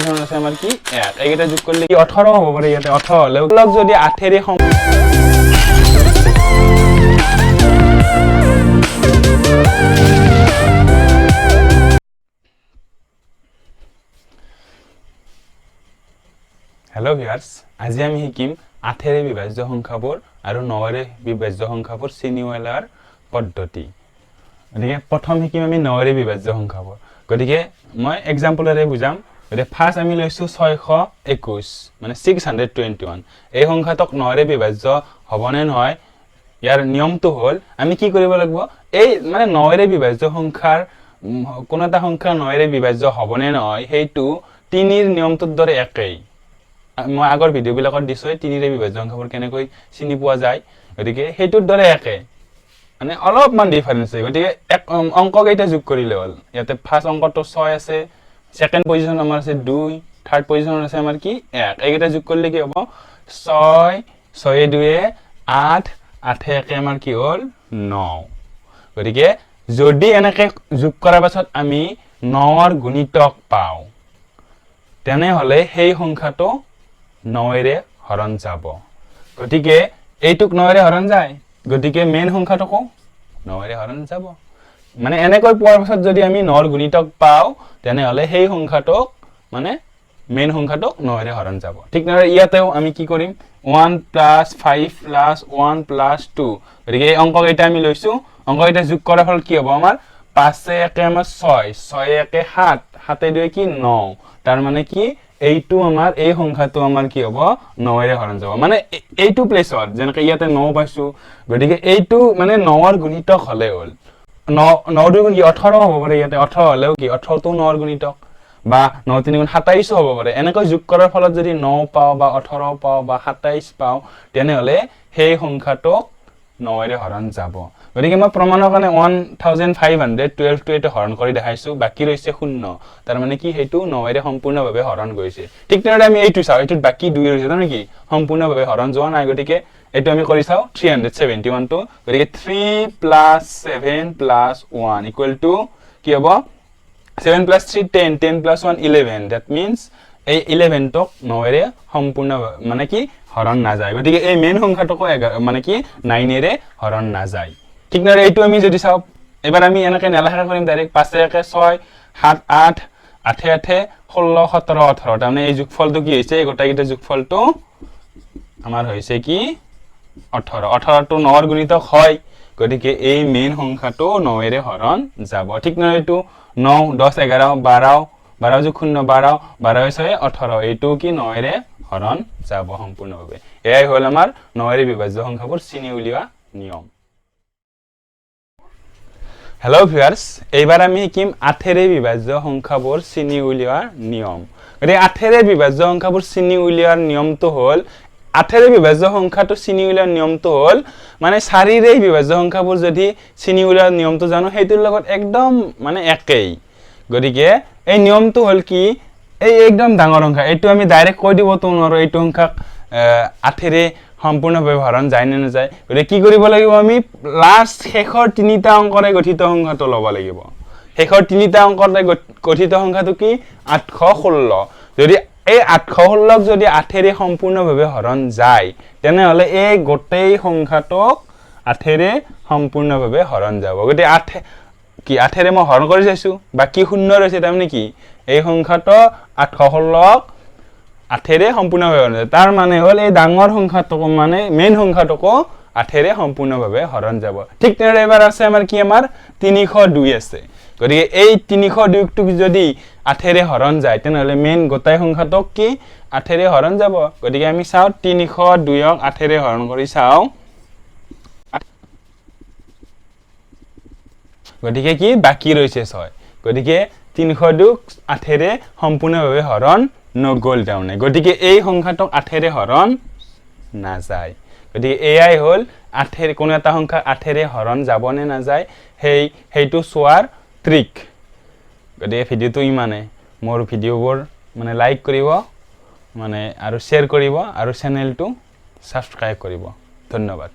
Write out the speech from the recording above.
Position আছে আমাৰ কি 1 এইকেইটা যোগ কৰিলে কি 18 হ'ব পাৰে ইয়াতে 18 হলেও লগ যদি 8 এৰে Hello viewers, আজি আমি শিকিম 8 এৰে বিভাজ্য সংখ্যাবোৰ আৰু 9 এৰে বিভাজ্য সংখ্যাবোৰ চিনি উলিওৱাৰ পদ্ধতি। গতিকে প্ৰথম শিকিম আমি 9 এৰে বিভাজ্য সংখ্যাবোৰ। গতিকে মই এক্সাম্পলৰে বুজাম। গতিকে ফাৰ্স্ট আমি লৈছো 621 মানে 621 এই সংখ্যাটোক 9 এৰে বিভাজ্য হ'বনে নহয় ইয়াৰ নিয়মটো হ'ল আমি কি কৰিব লাগিব এই মানে 9 এৰে বিভাজ্য সংখ্যাৰ কোনো এটা সংখ্যা 9 এৰে বিভাজ্য হ'বনে নহয় সেইটো 3 এৰ নিয়মটোৰ দৰে একেই মই আগৰ ভিডিও বিলাকত দিছই 3 এৰে বিভাজ্য সংখ্যাবোৰ কেনেকৈ চিনি পোৱা যায় গতিকে হেইটোৰ দৰে একে মানে অলপমান ডিফাৰেন্স আছে গতিকে এক অংক কেইটা যোগ কৰিলে হ'ল ইয়াতে ফাৰ্স্ট অংকটো 6 আছে সেকেন্ড পজিশন আমাৰ আছে 2 থাৰ্ড পজিশন আছে আমাৰ কি 1 এইকেইটা যোগ কৰিলে কি হ'ব 6 6 2 8 8 1 আমাৰ কি হ'ল 9 গতিকে যদি এনেকৈ যোগ কৰাৰ পাছত আমি 9 ৰ গুণিতক পাও তেনে হলে সেই সংখ্যাটো 9 এৰে হৰণ যাব গতিকে এইটুক 9 এৰে হৰণ যায় গতিকে মেইন সংখ্যাটোকো 9 এৰে হৰণ যাব মানে এনেকৈ পোৱাৰ পাছত যদি আমি 9 ৰ গুণিতক পাও তেনে হলে সেই সংখ্যাটোক মানে মেইন সংখ্যাটোক 9 এৰে হৰণ যাব ঠিক না ইয়াতেও আমি কি কৰিম 1 + 5 + 1 + 2 গতিকে এই অংক কেইটা আমি লৈছো অংক কেইটা যোগ কৰাৰ ফলত কি হ'ব আমাৰ 5 1 আমাৰ 6 6 1 7 7 2 কি 9 তাৰ মানে কি এইটো আমাৰ এই সংখ্যাটো আমাৰ কি হ'ব 9 এৰে হৰণ যাব মানে এইটো প্লেছত যেনেকৈ ইয়াতে 9 পাইছো গতিকে এইটো মানে 9 ৰ গুণিতক হলে হ'ল 9 2 গুণ কি 18 হ'ব পাৰে ইয়াতে 18 হলেও কি 18 টো 9 ৰ গুণিতক বা 9 3 গুণ 27 হ'ব পাৰে এনেকৈ যোগ কৰাৰ ফলত যদি 9 পাও বা 18 পাও বা 27 পাও তেনে হলে সেই সংখ্যাটো 9 এৰে হৰণ যাব গতিকে মই প্ৰমাণৰ কাৰণে 1512 টো এটা হৰণ কৰি দেখাইছো বাকি ৰৈছে 0 তাৰ মানে কি হেতু 9 এৰে সম্পূৰ্ণভাৱে হৰণ গৈছে ঠিক তেনেদৰে আমি এইটো চাও এইটোত বাকি 2 ৰৈছে তাৰ মানে কি সম্পূৰ্ণভাৱে হৰণ যোৱা নাই গতিকে এইটো আমি কৰি চাও 371 টো গতিকে 3 + 7 + 1 = কি হ'ব 7 + 3 10 10 + 1 11 that means এই 11 টোক 9 এৰে সম্পূৰ্ণ মানে কি হৰণ না যায় গতিকে এই মেইন সংখ্যাটোকো মানে কি 9 এৰে হৰণ না যায় ঠিক না এইটো আমি যদি চাও এবাৰ আমি এনেকৈ নেলাখা কৰিম ডাইৰেক্ট 5 1 6 7 8 8 8 16 17 18 তাৰমানে এই যোগফলটো কি হৈছে এই গোটেইকেইটা যোগফলটো আমাৰ হৈছে কি 18 18 টো 9 ৰ গুণিতক হয় গতিকে এই মেইন সংখ্যাটো 9 এৰে হৰণ যাব ঠিক না এইটো 9 10 11 12 12 যোগ 0 12 12 6 18 এইটো কি 9 এৰে হৰণ যাব সম্পূৰ্ণভাৱে এয়াই হ'ল আমাৰ 9 এৰে বিভাজ্য সংখ্যাবোৰ চিনি উলিওৱা নিয়ম Hello viewers, এইবাৰ আমি শিকিম 8 এৰে বিভাজ্য সংখ্যাবোৰ চিনি উলিওৱাৰ নিয়ম গতিকে 8 এৰে বিভাজ্য সংখ্যাবোৰ চিনি উলিওৱাৰ নিয়মটো হ'ল 8 এৰে বিভাজ্য সংখ্যাটো চিনি উলিওৱাৰ নিয়মটো হ'ল মানে 4 এৰে বিভাজ্য সংখ্যাবোৰ যদি চিনি উলিওৱাৰ নিয়মটো জানো হেতুৰ লগত একদম মানে একেই গতিকে এই নিয়মটো হ'ল কি এই একদম ডাঙৰ সংখ্যা এইটো আমি ডাইৰেক্ট কৈ দিবতো নোৱাৰো এইটো সংখ্যাক 8 এৰে সম্পূৰ্ণভাৱে হৰণ যায় নে নাযায় গতিকে কি কৰিব লাগিব আমি লাষ্ট শেষৰ তিনিটা অংকৰে গঠিত সংখ্যাটো ল'ব লাগিব শেষৰ তিনিটা অংকৰে গঠিত সংখ্যাটো কি 816 যদি এই 816 ক যদি 8 এৰে সম্পূৰ্ণভাৱে হৰণ যায় তেনে হলে এই গোটেই সংখ্যাটোক 8 এৰে সম্পূৰ্ণভাৱে হৰণ যাব গতিকে 8 কি 8 এৰে মই হৰণ কৰি চাইছো বাকি 0 ৰৈছে তাৰমানে কি এই সংখ্যাটো 816 8 এৰে সম্পূৰ্ণভাৱে হৰণ যাব তাৰ মানে হ'ল এই ডাঙৰ সংখ্যাটো মানে মেইন সংখ্যাটোকো 8 এৰে সম্পূৰ্ণভাৱে হৰণ যাব ঠিক তেনেদৰে এবাৰ আছে আমাৰ কি আমাৰ 302 আছে গতিকে এই 302 টো যদি 8 এৰে হৰণ যায় তেনে হলে মেইন গোটাই সংখ্যাটোক কি 8 এৰে হৰণ যাব গতিকে আমি চাও 302 ক 8 এৰে হৰণ কৰি চাও গতিকে কি বাকি ৰৈছে 6 গতিকে 302 8 এৰে সম্পূৰ্ণভাৱে হৰণ নগল তাৰমানে গতিকে এই সংখ্যাটোক 8 এৰে হৰণ না যায় গতিকে এয়াই হ'ল 8 এৰে কোনো এটা সংখ্যা 8 এৰে হৰণ যাব নে না যায় হেইটো সোৱাৰ ট্ৰিক গতিকে ভিডিওটো ইমানে মোৰ ভিডিওবোৰ মানে লাইক কৰিব মানে আৰু শেয়াৰ কৰিব আৰু চেনেলটো সাবস্ক্ৰাইব কৰিব ধন্যবাদ